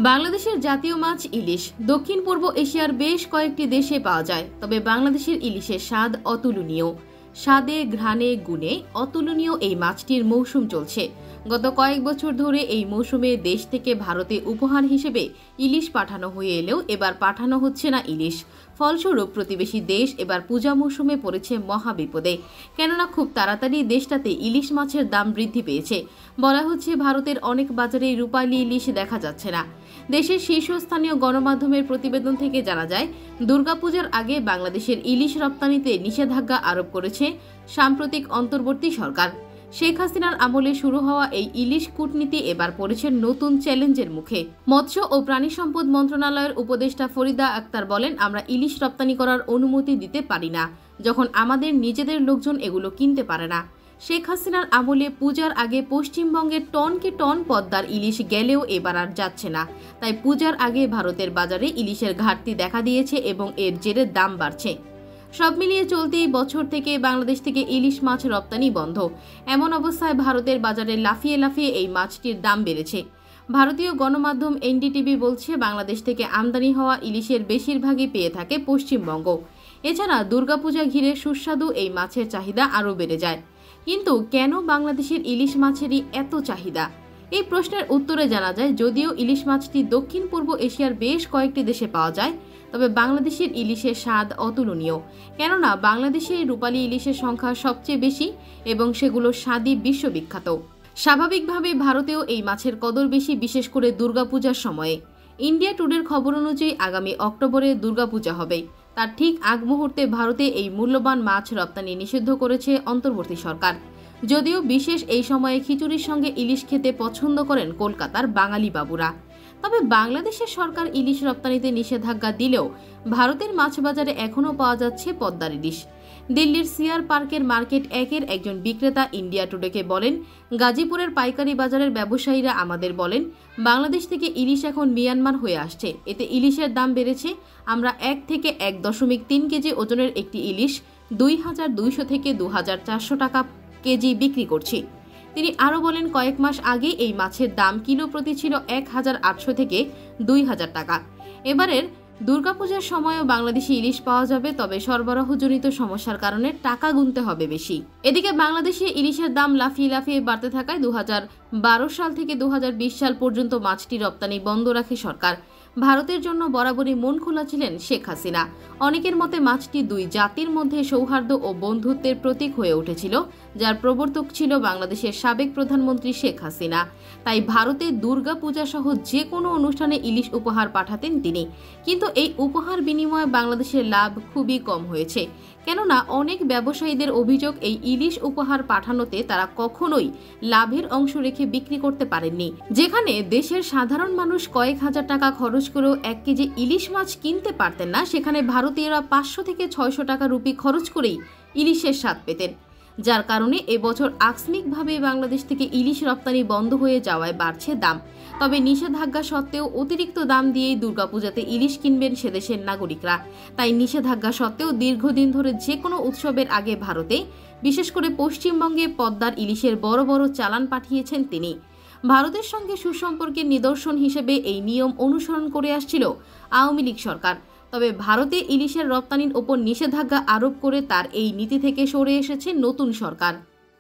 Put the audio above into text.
বাংলাদেশের জাতীয় মাছ ইলিশ দক্ষিণ পূর্ব এশিয়ার বেশ কয়েকটি দেশে পাওয়া যায়, তবে বাংলাদেশের ইলিশের স্বাদ অতুলনীয়। স্বাদে, ঘ্রাণে, গুণে অতুলনীয় এই মাছটির মৌসুম চলছে। গত কয়েক বছর ধরে এই মৌসুমে দেশ থেকে ভারতে উপহার হিসেবে ইলিশ পাঠানো হয়ে এলেও এবার পাঠানো হচ্ছে না ইলিশ। ফলস্বরূপ প্রতিবেশী দেশ এবার পূজা মৌসুমে পড়েছে মহাবিপদে, কেননা খুব তাড়াতাড়ি দেশটাতে ইলিশ মাছের দাম বৃদ্ধি পেয়েছে। বলা হচ্ছে ভারতের অনেক বাজারে রূপালী ইলিশ দেখা যাচ্ছে না। দেশের শীর্ষস্থানীয় গণমাধ্যমের প্রতিবেদন থেকে জানা যায়, দুর্গাপূজার আগে বাংলাদেশের ইলিশ রপ্তানিতে নিষেধাজ্ঞা আরোপ করেছে সাম্প্রতিক অন্তর্বর্তী সরকার। শেখ হাসিনার আমলে শুরু হওয়া এই ইলিশ কূটনীতি এবার পড়েছে নতুন চ্যালেঞ্জের মুখে। মৎস্য ও প্রাণী সম্পদ মন্ত্রণালয়ের উপদেষ্টা ফরিদা আক্তার বলেন, আমরা ইলিশ রপ্তানি করার অনুমতি দিতে পারি না যখন আমাদের নিজেদের লোকজন এগুলো কিনতে পারে না। শেখ হাসিনার আমলে পূজার আগে পশ্চিমবঙ্গের টনকে টন পদ্মার ইলিশ গেলেও এবার আর যাচ্ছে না। তাই পূজার আগে ভারতের বাজারে ইলিশের ঘাটতি দেখা দিয়েছে এবং এর জেরে দাম বাড়ছে। সব মিলিয়ে চলতি বছর থেকে বাংলাদেশ থেকে ইলিশ মাছ রপ্তানি বন্ধ। এমন অবস্থায় ভারতের বাজারে লাফিয়ে লাফিয়ে এই মাছটির দাম বেড়েছে। ভারতীয় গণমাধ্যম এনডিটিভি বলছে, বাংলাদেশ থেকে আমদানি হওয়া ইলিশের বেশিরভাগই পেয়ে থাকে পশ্চিমবঙ্গ। এছাড়া দুর্গাপূজা ঘিরে সুস্বাদু এই মাছের চাহিদা আরও বেড়ে যায়। কিন্তু কেন বাংলাদেশের ইলিশ মাছেরই এত চাহিদা? এই প্রশ্নের উত্তরে জানা যায়, যদিও ইলিশ মাছটি দক্ষিণ পূর্ব এশিয়ার বেশ কয়েকটি দেশে পাওয়া যায়, তবে বাংলাদেশের ইলিশের স্বাদ অতুলনীয়। কেননা বাংলাদেশে রূপালী ইলিশের সংখ্যা সবচেয়ে বেশি এবং সেগুলো স্বাদই বিশ্ববিখ্যাত। স্বাভাবিকভাবে ভারতেও এই মাছের কদর বেশি, বিশেষ করে দুর্গাপূজার সময়ে। ইন্ডিয়া টুডের খবর অনুযায়ী আগামী অক্টোবরে দুর্গাপূজা হবে। তার ঠিক আগ মুহূর্তে ভারতে এই মূল্যবান মাছ রপ্তানি নিষিদ্ধ করেছে অন্তর্বর্তী সরকার। যদিও বিশেষ এই সময়ে খিচুড়ির সঙ্গে ইলিশ খেতে পছন্দ করেন কলকাতার বাঙালি বাবুরা। তবে বাংলাদেশের সরকার ইলিশ রপ্তানিতে নিষেধাজ্ঞা দিলেও ভারতের মাছ বাজারে এখনও পাওয়া যাচ্ছে পদ্মার ইলিশ। দিল্লির সিআর পার্কের মার্কেট একের একজন বিক্রেতা ইন্ডিয়া টুডেকে বলেন, গাজীপুরের পাইকারি বাজারের ব্যবসায়ীরা আমাদের বলেন, বাংলাদেশ থেকে ইলিশ এখন মিয়ানমার হয়ে আসছে, এতে ইলিশের দাম বেড়েছে। আমরা 1 থেকে 1.3 কেজি ওজনের একটি ইলিশ 2200 থেকে 2400 টাকা কেজি বিক্রি করছি। তিনি আরও বলেন, কয়েক মাস আগে এই মাছের দাম কিলো প্রতি ছিল 1800 থেকে 2000 টাকা। এবারের দুর্গাপূজার সময়ও বাংলাদেশি ইলিশ পাওয়া যাবে, তবে সরবরাহজনিত সমস্যার কারণে টাকা গুনতে হবে বেশি। এদিকে বাংলাদেশি ইলিশের দাম লাফিয়ে লাফিয়ে বাড়তে থাকায় 2012 সাল থেকে 2020 সাল পর্যন্ত মাছটি রপ্তানি বন্ধ রাখে সরকার। ভারতের জন্য বরাবরই মন খোলা ছিলেন শেখ হাসিনা। অনেকের মতে মাছটি দুই জাতির মধ্যে সৌহার্দ্য ও বন্ধুত্বের প্রতীক হয়ে উঠেছিল, যার প্রবর্তক ছিল বাংলাদেশের সাবেক প্রধানমন্ত্রী শেখ হাসিনা। তাই ভারতে দুর্গাপূজা সহ যে কোনো অনুষ্ঠানে ইলিশ উপহার পাঠাতেন তিনি। কিন্তু এই উপহার বিনিময়ে বাংলাদেশের লাভ খুবই কম হয়েছে, কেননা অনেক ব্যবসায়ীদের অভিযোগ, এই ইলিশ উপহার পাঠানোতে তারা কখনোই লাভের অংশ রেখে বিক্রি করতে পারেননি। যেখানে দেশের সাধারণ মানুষ কয়েক হাজার টাকা খরচ করেও 1 কেজি ইলিশ মাছ কিনতে পারতেন না, সেখানে ভারতীয়রা 500 থেকে 600 টাকা রুপি খরচ করেই ইলিশের স্বাদ পেতেন। যার কারণে এবছর আকস্মিকভাবে বাংলাদেশ থেকে ইলিশ রপ্তানি বন্ধ হয়ে যাওয়ায় বাড়ছে দাম। তবে নিষেধাজ্ঞা সত্ত্বেও অতিরিক্ত দাম দিয়েই দুর্গাপূজাতে ইলিশ কিনবেন সেদেশের নাগরিকরা। তাই নিষেধাজ্ঞা সত্ত্বেও দীর্ঘদিন ধরে যে কোনো উৎসবের আগে ভারতে, বিশেষ করে পশ্চিমবঙ্গে পদ্মার ইলিশের বড় বড় চালান পাঠিয়েছেন তিনি। ভারতের সঙ্গে সুসম্পর্কের নিদর্শন হিসেবে এই নিয়ম অনুসরণ করে আসছিল আওয়ামী লীগ সরকার। তবে ভারতে ইলিশের রপ্তানির ওপর নিষেধাজ্ঞা আরোপ করে তার এই নীতি থেকে সরে এসেছে নতুন সরকার।